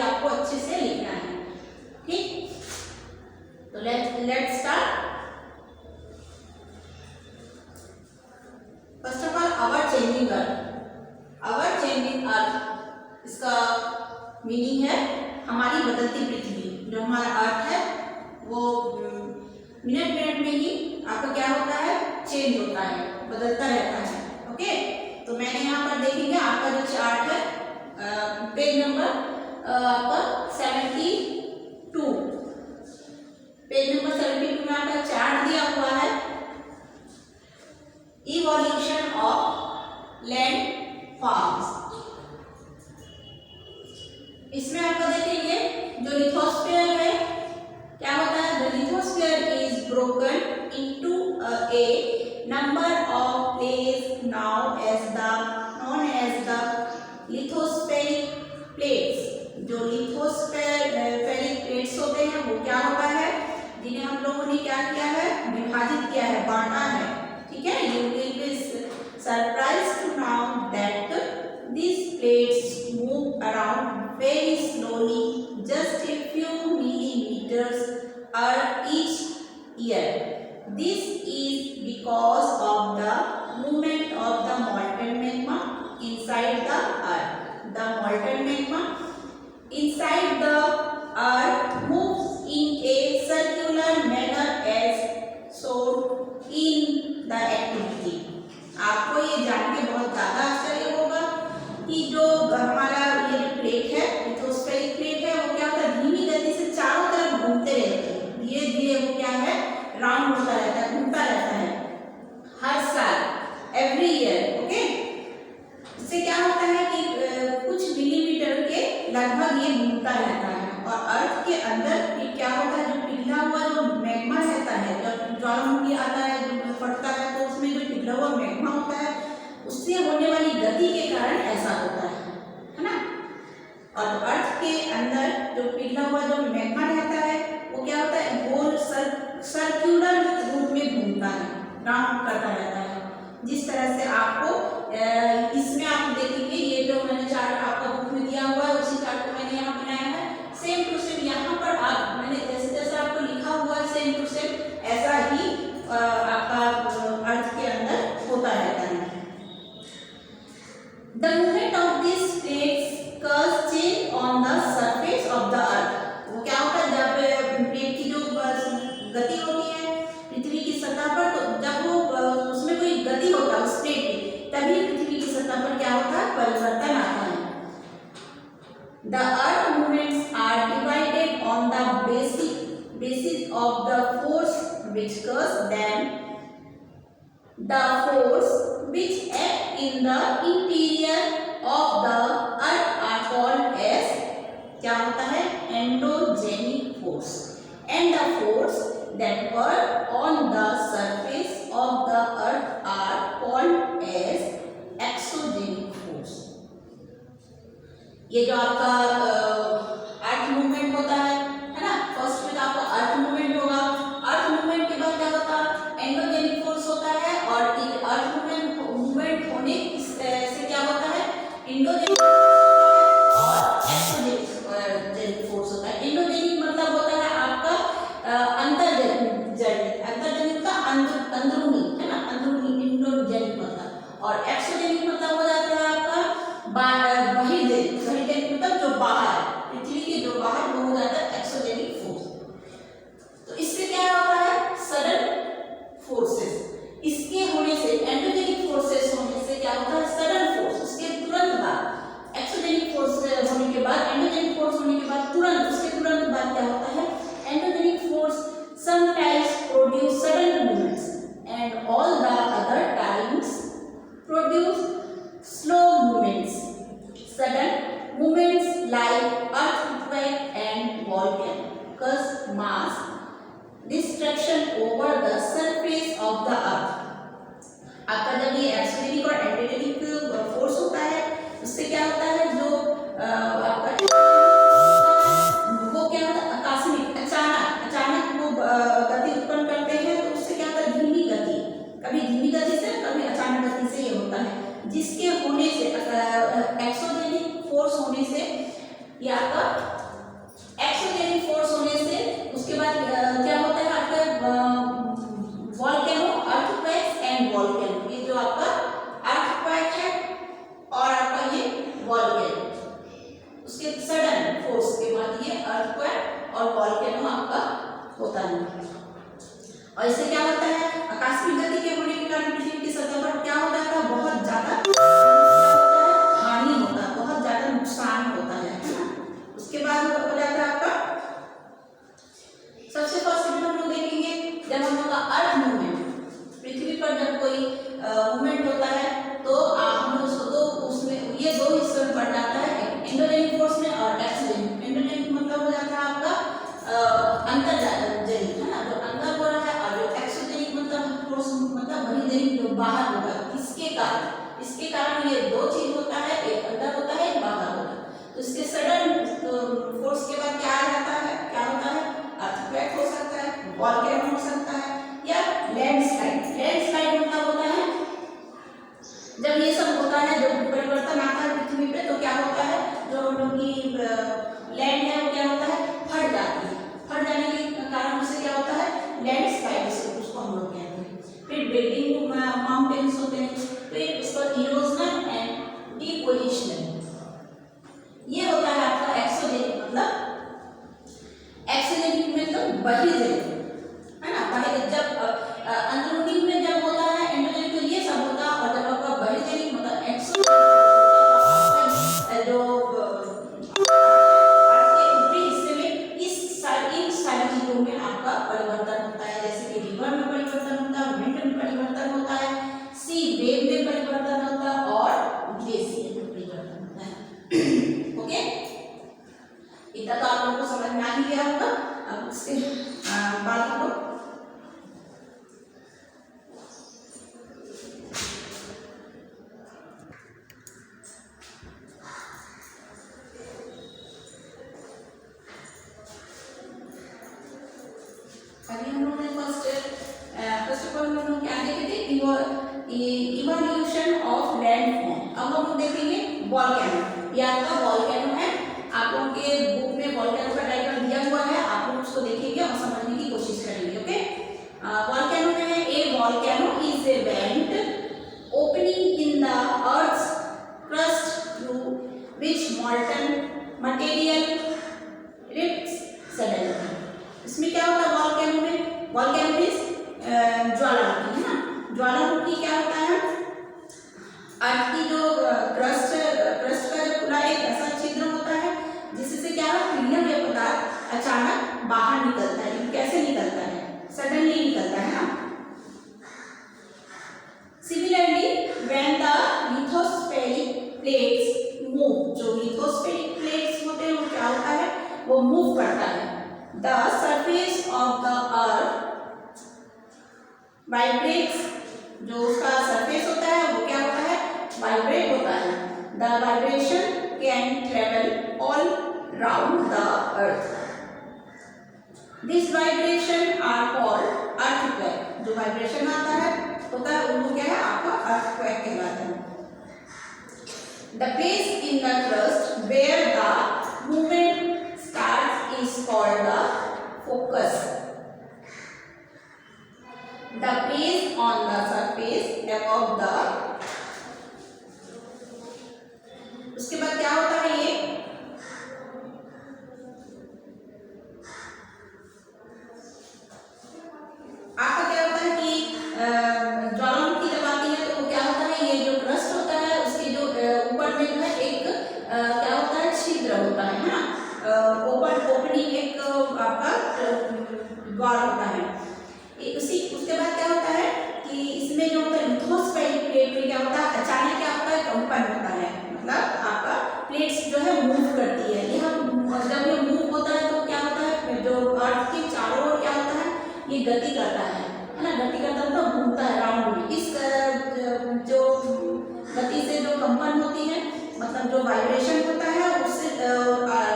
आपको अच्छे से लिखना है। ठीक, तो let's start. First of all, our changing earth. Our changing earth, इसका मीनिंग है हमारी बदलती पृथ्वी। जो हमारा अर्थ है वो मिनट मिनट में ही आपका क्या होता है, चेंज होता है, बदलता रहता है। ओके, तो मैंने यहाँ पर देखेंगे आपका जो चार्ट है पेज नंबर आपका 72, पेज नंबर 72 में आपका चार्ट दिया हुआ है, इवोल्यूशन ऑफ लैंड फॉर्म्स। इसमें आपको देखेंगे जो लिथोस्फीयर है क्या होता है, the lithosphere is broken into a number of plates known as the lithospheric plates। जो लिथोस्फेरिक प्लेट्स होते हैं वो क्या होता है, जिन्हें हम लोगों ने क्या किया है, विभाजित किया है, बांटा है। ठीक है, you will be surprised to know that these plates move around very slowly, just a few millimeters each year. This is because of the movement of the molten magma inside the earth. The molten magma inside the earth moves in a circular manner as shown in the activity। आपको ये जान के बहुत ज़्यादा आश्चर्य होगा कि जो हमारा ये प्लेट है, लिथोस्फेरिक प्लेट है, वो क्या होता है, धीमी गति से चारों तरफ घूमते रहते हैं। धीरे धीरे वो क्या है, राउंड होता रहता है, घूमता रहता है हर साल, एवरी ईयर। ओके, इससे क्या होता है कि कुछ मिलीमीटर के लगभग ये घूमता रहता है। और अर्थ के अंदर ये क्या होता है, जो पिघला हुआ जो मैग्मा रहता है, जब ज्वालामुखी आता है, जो फटता है, तो उसमें जो पिघला हुआ मैग्मा होता है, उससे होने वाली गति के कारण ऐसा होता है ना। और अर्थ के अंदर जो पिघला हुआ जो मैग्मा रहता है वो क्या होता है, गोल सर्कुलर रूप में घूमता है, राउंड करता रहता है। जिस तरह से आपको इसमें आप देखेंगे, ये जो मैंने चार्ट आपका बुक में दिया हुआ है उसी चार्ट को मैंने यहाँ बनाया है। सेम टू सेम यहाँ पर आप मैंने जैसे जैसे आपको लिखा हुआ है सेम टू सेम ऐसा ही आपका अर्थ के अंदर होता रहता है। The movement of these plates cause change on the surface of the earth। वो क्या होता है, जब प्लेट की जो गति होती है पृथ्वी की सतह पर, तो जब वो उसमें कोई गति होता है उस प्लेट की, तभी पृथ्वी की सतह पर क्या होता है, परिवर्तन आता है। The earth movements are divided on the basis of the force which cause them। The force which act in the interior of the earth are called as क्या होता है, endogenic force, and the force that work on the surface of the earth are called as exogenic force। ये जो आपका earth movement होता है ना, first में आपका अर्थ मूवमेंट होगा, अर्थ मूवमेंट के बाद क्या होता है, एंडोजेनिक फोर्स होता है। और अर्थ मूवमेंट होने से क्या होता है, एंडोजेनिक और एक्सोजेनिक फोर्स होता है। एंडोजेनिक मतलब होता है आपका अंतर्जनिक का अंदरूनी है ना, अंदरूनी एंडोजेनिक मतलब। और एक्सोजेनिक मतलब हो जाता है आपका बहिर्जेनिक मतलब जो बाहर, पृथ्वी के जो बाहर, वो हो जाता है एक्सोजेनिक फोर्स। तो इससे क्या होता है, सडन फोर्सेस, इसके होने से एंडोजेनिक फोर्सेस होने से क्या होता है, सडन फोर्स, उसके तुरंत बाद एक्सोजेनिक फोर्स होने के बाद, एंडोजेनिक फोर्स होने के बाद तुरंत, उसके तुरंत बाद क्या होता है, endogenic force sometimes produce sudden movements and all the other times produce slow movements। sudden movements like earthquake and volcano cause mass destruction over the surface of the earth। आपका जब ये एक्सोजेनिक और एंडोजेनिक फोर्स होता है, उससे क्या होता है, जो आपका वो क्या होता है, आकस्मिक अचानक वो गति उत्पन्न करते हैं। तो उससे क्या होता है, धीमी गति, कभी धीमी गति से, कभी अचानक गति से ये होता है, जिसके होने से एक्सोजेनिक फोर्स होने से ये आपका फोर्स के बाद ये अर्थक्वेक और वॉल्केनो आपका होता है। और इससे क्या होता है, आकस्मिक गति के होने के कारण पृथ्वी की सतह पर क्या होता है, बहुत ज्यादा हानि होता है, बहुत ज्यादा नुकसान होता है ना। उसके बाद हो जाता है आपका सबसे फर्स्ट हम लोग देखेंगे जब हम लोग का अर्थ मूवमेंट, पृथ्वी पर जब कोई मूवमेंट होता है तो हम लोग उसको उसमें ये दो हिस्सों में बढ़ जाता है, एंडोजेनिक फोर्स में और एक्सोजेनिक। एंडोजेनिक मतलब हो जाता है आपका अंतर्जनिक है ना, जो अंदर हो रहा है, और जो एक्सोजेनिक मतलब फोर्स मतलब बहिर्जनिक जो बाहर होगा। इसके कारण ये दो चीज होता है, एक अंदर होता है एक बाहर होता है। तो इसके सडन फोर्स के बाद क्या आ जाता है, क्या होता है, अर्थक्वेक हो सकता है, वॉल्केनो हो सकता है या लैंडस्लाइड। लैंडस्लाइड मतलब होता है जब ये सब होता है, जो परिवर्तन आता है पृथ्वी पे, तो क्या होता है, जो हम लोग की लैंड है वो क्या होता है, फट जाती है। फट जाने के कारण उससे क्या होता है, लैंडस्लाइड उसको हम लोग कहते हैं। फिर बिल्डिंग माउंटेन्स होते हैं, फिर उसका इरोजन एंड डिपोजिशन, ये होता है आपका एक्सोजेनिक मतलब। एक्सोजेनिक मतलब बहिर्जनिक है ना, बाहर जब अंदरूनी में जब होता है एंडोजेनिक तो ये सब होता है, और जब आपका बहिर्जनिक मतलब एक्सोजेनिक जो आपके ऊपरी हिस्से में इन सारी चीजों में आपका परिवर्तन होता है। जैसे कि रिवर में परिवर्तन होता है, विंड में परिवर्तन होता है, सी वेव में परिवर्तन होता है, और ग्लेशियर में परिवर्तन होता है। ओके, इतना तो आप लोगों को समझ में आ ही गया होगा। अब इसके बाद हम लोग अभी हम लोगों ने फर्स्ट ऑफ ऑल हम लोग क्या देखे थे, इवोल्यूशन ऑफ लैंडफॉर्म। अब हम लोग देखेंगे वॉल्केनो। ये आपका वॉल्केनो है, आप लोगों के बुक में वॉल्केनो का डायग्राम दिया हुआ है, आप लोग उसको देखेंगे और समझने की कोशिश करेंगे। ओके, वॉल्केनो में है, a volcano is a vent opening in the earth's crust through which molten material rifts suddenly. इसमें क्या होता है वॉल्केनो में, वॉल्केनो मींस ज्वालामुखी है ना। ज्वालामुखी क्या होता है, अर्थ की जो क्रस्ट का जो पूरा एक ऐसा छिद्र होता है जिससे क्या है, प्रीमियम पदार्थ अचानक बाहर निकलता है। कैसे निकलता है, सडनली निकलता है ना। Similarly when the lithospheric plates move, जो लिथोस्फेरिक प्लेट्स होते हैं वो क्या होता है, वो मूव करता है। The surface of the earth vibrates, जो उसका सरफेस होता है वो क्या होता है, वाइब्रेट होता है। The vibration can travel all round the earth. This vibration are called earthquake. जो वाइब्रेशन आता है होता है उनको क्या है, आपका अर्थक्वेक कहलाता है। The place in the crust where the movement starts is called the focus. The place on the surface above the, उसके बाद क्या होता है, ये आपका क्या होता है कि ज्वालामुखी जब आती है तो क्या होता है, ये जो क्रस्ट होता है उसके जो ऊपर में जो है एक क्या होता है, छिद्र होता है ना, ओपनिंग एक आपका द्वार होता है। उसके बाद क्या होता है कि इसमें जो होता है लिथोस्फेरिक प्लेट में क्या होता है, अचानक क्या होता है, कंपन होता है, मतलब आपका प्लेट्स जो है मूव करती है। ये जब ये मूव होता है तो क्या होता है, जो अर्थ के चारों ओर क्या होता है, ये गति करता है ना, गति करता है मतलब घूमता है राउंड में। इस जो गति से जो कंपन होती है, मतलब जो वाइब्रेशन होता है उससे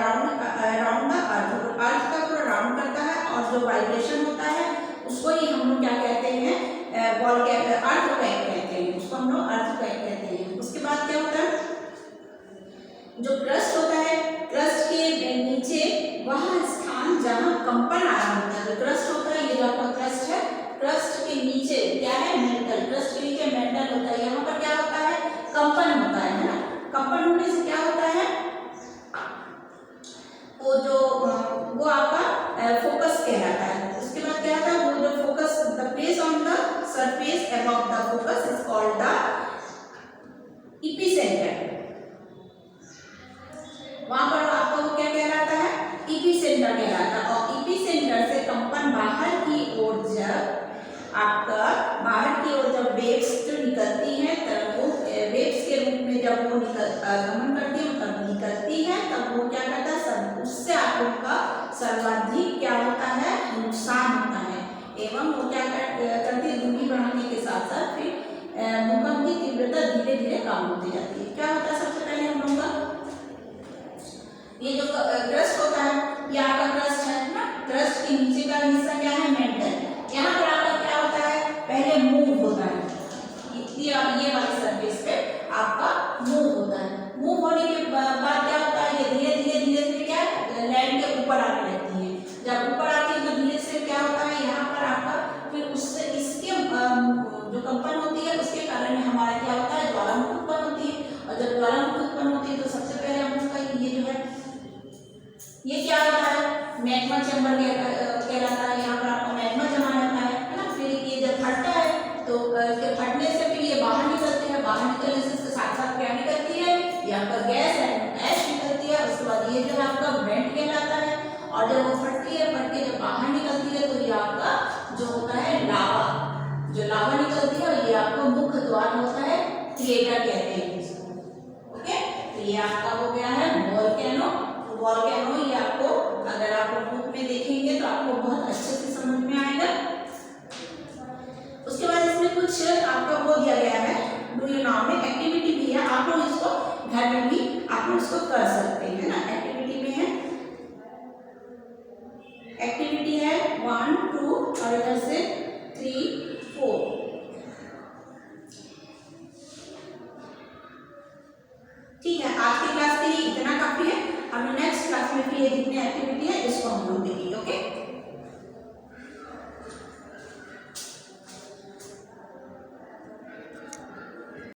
राउंड द अर्थ का पूरा राउंड करता है, और जो वाइब्रेशन होता है उसको ही हम लोग क्या कहते हैं, अर्थक्वेक कहते हैं, उसको हम लोग अर्थक्वेक कहते हैं। उसके बाद क्या होता है, जो क्रस्ट होता है, क्रस्ट के नीचे वह स्थान जहाँ कंपन आ रहा होता है, जो क्रस्ट होता है, ये जो आपका क्रस्ट है, क्रस्ट के नीचे क्या है, मेंटल, क्रस्ट के नीचे मेंटल होता है। यहाँ पर क्या होता है, कंपन होता है ना। कंपन होने से क्या होता है, above the focus is called the epicenter. वहां पर आपका वो क्या कहलाता है, इपीसेंटर कहलाता है। और इपीसेंटर से कंपन बाहर की ओर जब आपका बाहर की ओर जब वेव्स जो निकलती है तब वो वेव्स के रूप में जब वो गमन करती है तब निकलती है, तब वो क्या करता है, सब उससे आप लोग का सर्वाधिक क्या होता है, नुकसान होता है। एवं वो क्या करती है, दूरी बढ़ाने के साथ साथ फिर भूकंप की तीव्रता धीरे धीरे कम होती जाती है। क्या होता है, सबसे पहले हम लोग का ये जो क्रस्ट होता है, ये आपका क्रस्ट है ना, क्रस्ट के नीचे का हिस्सा क्या है, मेंटल। यहाँ पर आपका क्या होता है, पहले मूव होता है, ये वाली सरफेस पे आपका मूव होता है। मूव होने के बाद क्या होता है, ये धीरे धीरे क्या लैंड के ऊपर आने लगती है। जब ऊपर आती है तो धीरे से क्या होता है, यहाँ पर आपका फिर उससे इसके जो कंपन होती है उसके कारण हमारा क्या होता है, ज्वालामुखी उत्पन्न होती है। और जब ज्वालामुखी उत्पन्न होती है तो सबसे पहले हम उसका ये जो है, ये क्या होता है, मैग्मा चैम्बर कहलाता है। यहाँ पर आपका मैग्मा जमा रहता है ना। फिर ये जब फटता है तो फटने से फिर ये बाहर निकलते हैं, बाहर निकलने से इसके साथ साथ क्या निकलती है, ये आपका गैस ऐश निकलती है। उसके बाद ये जो आपका वेंट कहलाता है। और जब वो फटती है, फट के जब बाहर निकलती है तो ये आपका जो होता है लावा, जो लावा निकलती है ये आपका मुख्य द्वार होता है, क्रेटर कहते हैं इसको। ओके, तो ये आपका हो गया है वोल्केनो। वोल्केनो ये आपको अगर आप बुक में देखेंगे तो आपको बहुत अच्छे से समझ में आएगा। उसके बाद इसमें कुछ आपका वो दिया गया है, डू यू नाउ में एक्टिविटी भी है, आप लोग इसको घर में भी आप लोग इसको कर सकते हैं ना। एक्टिविटी में है, एक्टिविटी है 1 2 और इधर से 3 4। ठीक है, आज की क्लास के लिए इतना काफी है। हम नेक्स्ट क्लास में फिर ये जितनी एक्टिविटी है